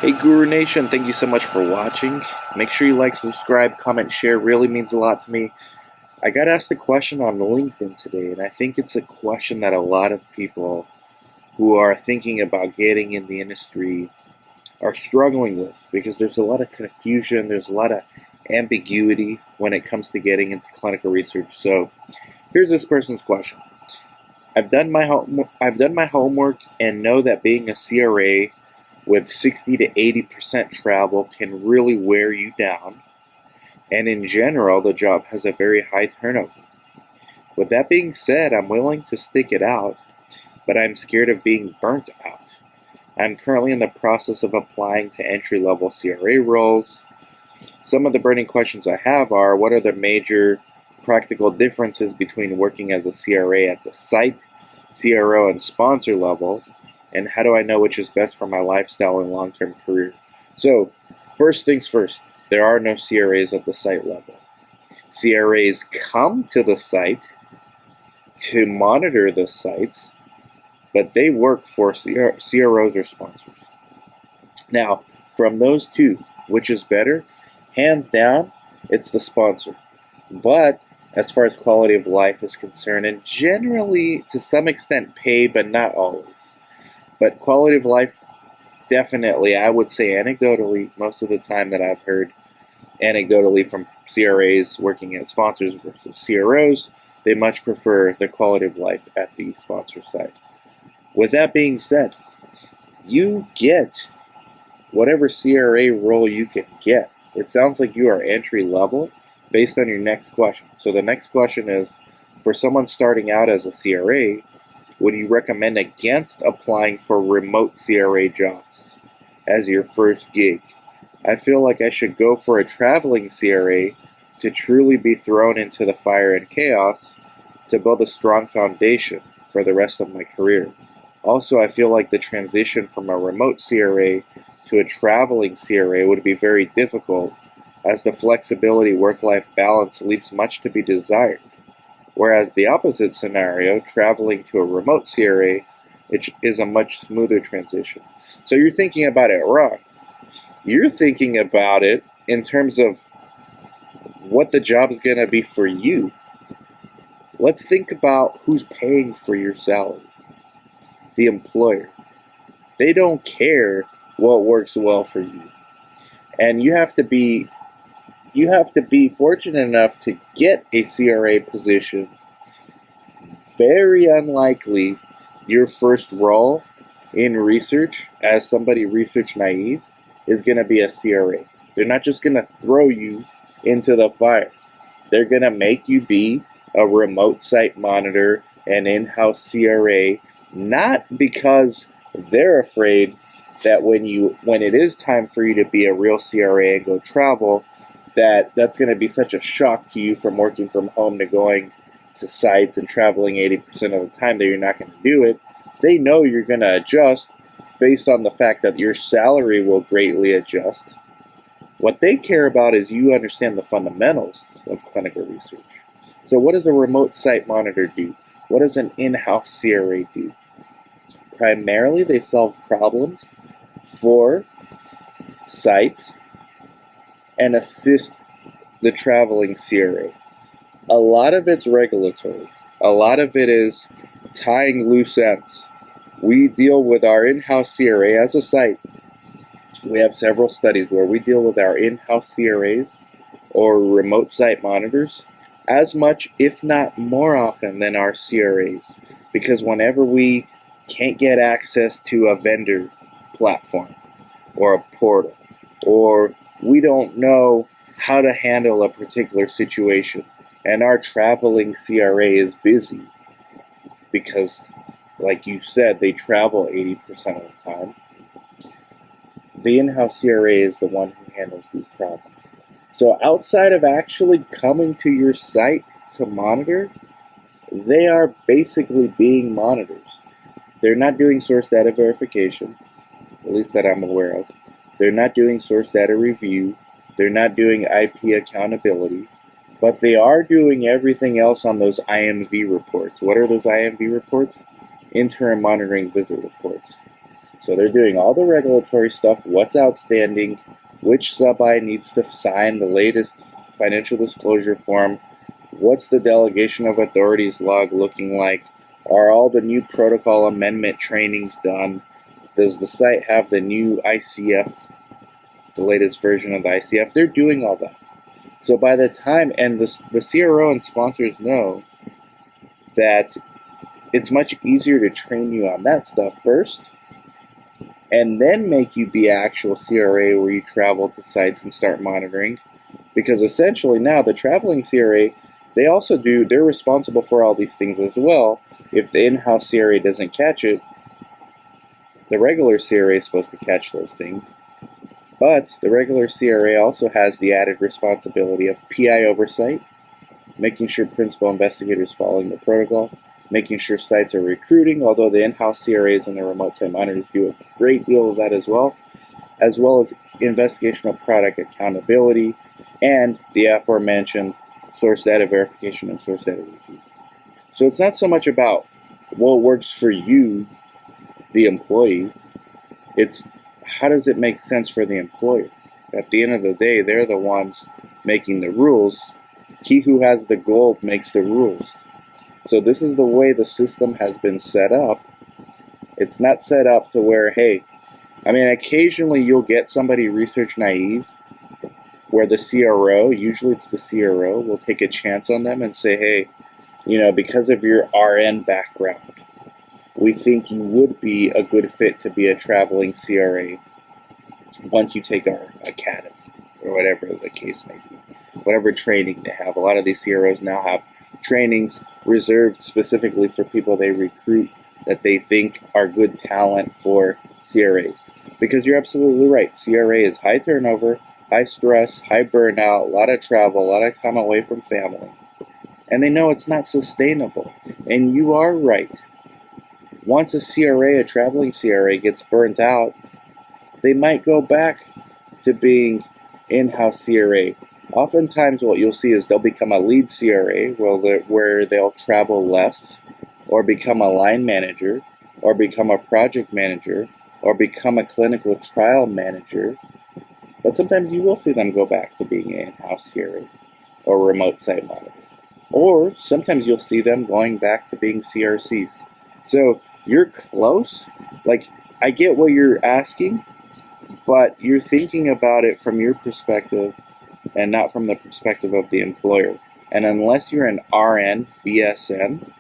Hey Guru Nation, thank you so much for watching. Make sure you like, subscribe, comment, share. Really means a lot to me. I got asked a question on LinkedIn today, and I think it's a question that a lot of people who are thinking about getting in the industry are struggling with, because there's a lot of confusion, there's a lot of ambiguity when it comes to getting into clinical research. So here's this person's question. I've done my homework and know that being a CRA with 60 to 80% travel can really wear you down, and in general, the job has a very high turnover. With that being said, I'm willing to stick it out, but I'm scared of being burnt out. I'm currently in the process of applying to entry-level CRA roles. Some of the burning questions I have are, what are the major practical differences between working as a CRA at the site, CRO, and sponsor level? And how do I know which is best for my lifestyle and long-term career? So, first things first, there are no CRAs at the site level. CRAs come to the site to monitor the sites, but they work for CROs or sponsors. Now, from those two, which is better? Hands down, it's the sponsor. But as far as quality of life is concerned, and generally, to some extent, pay, but not always. But quality of life, definitely, I would say anecdotally, most of the time that I've heard anecdotally from CRAs working at sponsors versus CROs, they much prefer the quality of life at the sponsor side. With that being said, you get whatever CRA role you can get. It sounds like you are entry level based on your next question. So the next question is, for someone starting out as a CRA, would you recommend against applying for remote CRA jobs as your first gig? I feel like I should go for a traveling CRA to truly be thrown into the fire and chaos to build a strong foundation for the rest of my career. Also, I feel like the transition from a remote CRA to a traveling CRA would be very difficult, as the flexibility work-life balance leaves much to be desired. Whereas the opposite scenario, traveling to a remote CRA, it is a much smoother transition. So you're thinking about it wrong. You're thinking about it in terms of what the job is going to be for you. Let's think about who's paying for your salary. The employer. They don't care what works well for you. And you have to be fortunate enough to get a CRA position. Very unlikely your first role in research as somebody research naive is going to be a CRA. They're not just going to throw you into the fire. They're going to make you be a remote site monitor, an in-house CRA, not because they're afraid that when it is time for you to be a real CRA and go travel, that's going to be such a shock to you from working from home to going to sites and traveling 80% of the time that you're not going to do it. They know you're going to adjust based on the fact that your salary will greatly adjust. What they care about is you understand the fundamentals of clinical research. So what does a remote site monitor do? What does an in-house CRA do? Primarily, they solve problems for sites and assist the traveling CRA. A lot of it's regulatory. A lot of it is tying loose ends. We deal with our in-house CRA as a site. We have several studies where we deal with our in-house CRAs or remote site monitors as much, if not more often, than our CRAs. Because whenever we can't get access to a vendor platform or a portal, or we don't know how to handle a particular situation, and our traveling CRA is busy because, like you said, they travel 80% of the time, the in-house CRA is the one who handles these problems. So outside of actually coming to your site to monitor, they are basically being monitors. They're not doing source data verification, at least that I'm aware of. They're not doing source data review. They're not doing IP accountability. But they are doing everything else on those IMV reports. What are those IMV reports? Interim monitoring visit reports. So they're doing all the regulatory stuff, what's outstanding, which sub-I needs to sign the latest financial disclosure form, what's the delegation of authorities log looking like, are all the new protocol amendment trainings done, does the site have the new ICF, the latest version of the ICF? They're doing all that. So by the time, and the CRO and sponsors know that it's much easier to train you on that stuff first, and then make you be actual CRA where you travel to sites and start monitoring. Because essentially now the traveling CRA, they're responsible for all these things as well. If the in-house CRA doesn't catch it, the regular CRA is supposed to catch those things. But the regular CRA also has the added responsibility of PI oversight, making sure principal investigators following the protocol, making sure sites are recruiting, although the in-house CRAs and the remote site monitors do a great deal of that as well as investigation of product accountability and the aforementioned source data verification and source data review. So it's not so much about what works for you, the employee, it's how does it make sense for the employer? At the end of the day, they're the ones making the rules. He who has the gold makes the rules. So this is the way the system has been set up. It's not set up to where, hey, occasionally you'll get somebody research naive where the CRO, usually it's the CRO, will take a chance on them and say, hey, because of your RN background, we think you would be a good fit to be a traveling CRA once you take our academy, or whatever the case may be. Whatever training they have. A lot of these CROs now have trainings reserved specifically for people they recruit that they think are good talent for CRAs. Because you're absolutely right. CRA is high turnover, high stress, high burnout, a lot of travel, a lot of time away from family. And they know it's not sustainable. And you are right. Once a CRA, a traveling CRA, gets burnt out, they might go back to being in-house CRA. Oftentimes what you'll see is they'll become a lead CRA where they'll travel less, or become a line manager, or become a project manager, or become a clinical trial manager. But sometimes you will see them go back to being an in-house CRA or remote site monitor. Or sometimes you'll see them going back to being CRCs. So you're close. I get what you're asking, but you're thinking about it from your perspective and not from the perspective of the employer. And unless you're an RN, BSN,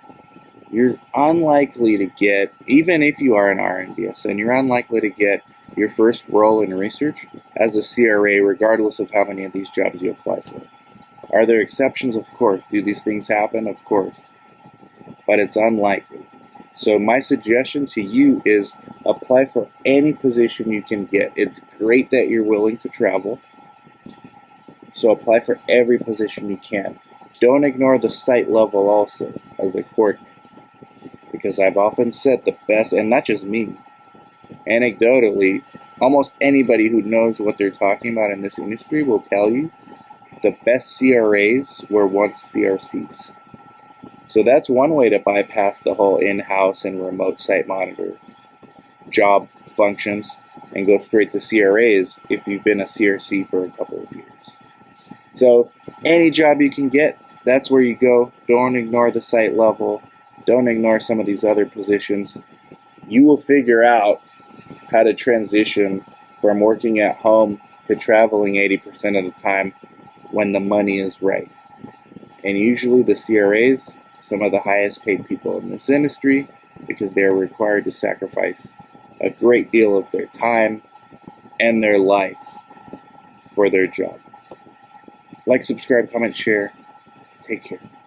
you're unlikely to get, even if you are an RN, BSN, you're unlikely to get your first role in research as a CRA, regardless of how many of these jobs you apply for. Are there exceptions? Of course. Do these things happen? Of course. But it's unlikely. So my suggestion to you is apply for any position you can get. It's great that you're willing to travel. So apply for every position you can. Don't ignore the site level also as a coordinator. Because I've often said the best, and not just me, anecdotally, almost anybody who knows what they're talking about in this industry will tell you the best CRAs were once CRCs. So that's one way to bypass the whole in-house and remote site monitor job functions and go straight to CRAs if you've been a CRC for a couple of years. So any job you can get, that's where you go. Don't ignore the site level. Don't ignore some of these other positions. You will figure out how to transition from working at home to traveling 80% of the time when the money is right. And usually the CRAs, some of the highest paid people in this industry, because they are required to sacrifice a great deal of their time and their life for their job. Like, subscribe, comment, share. Take care.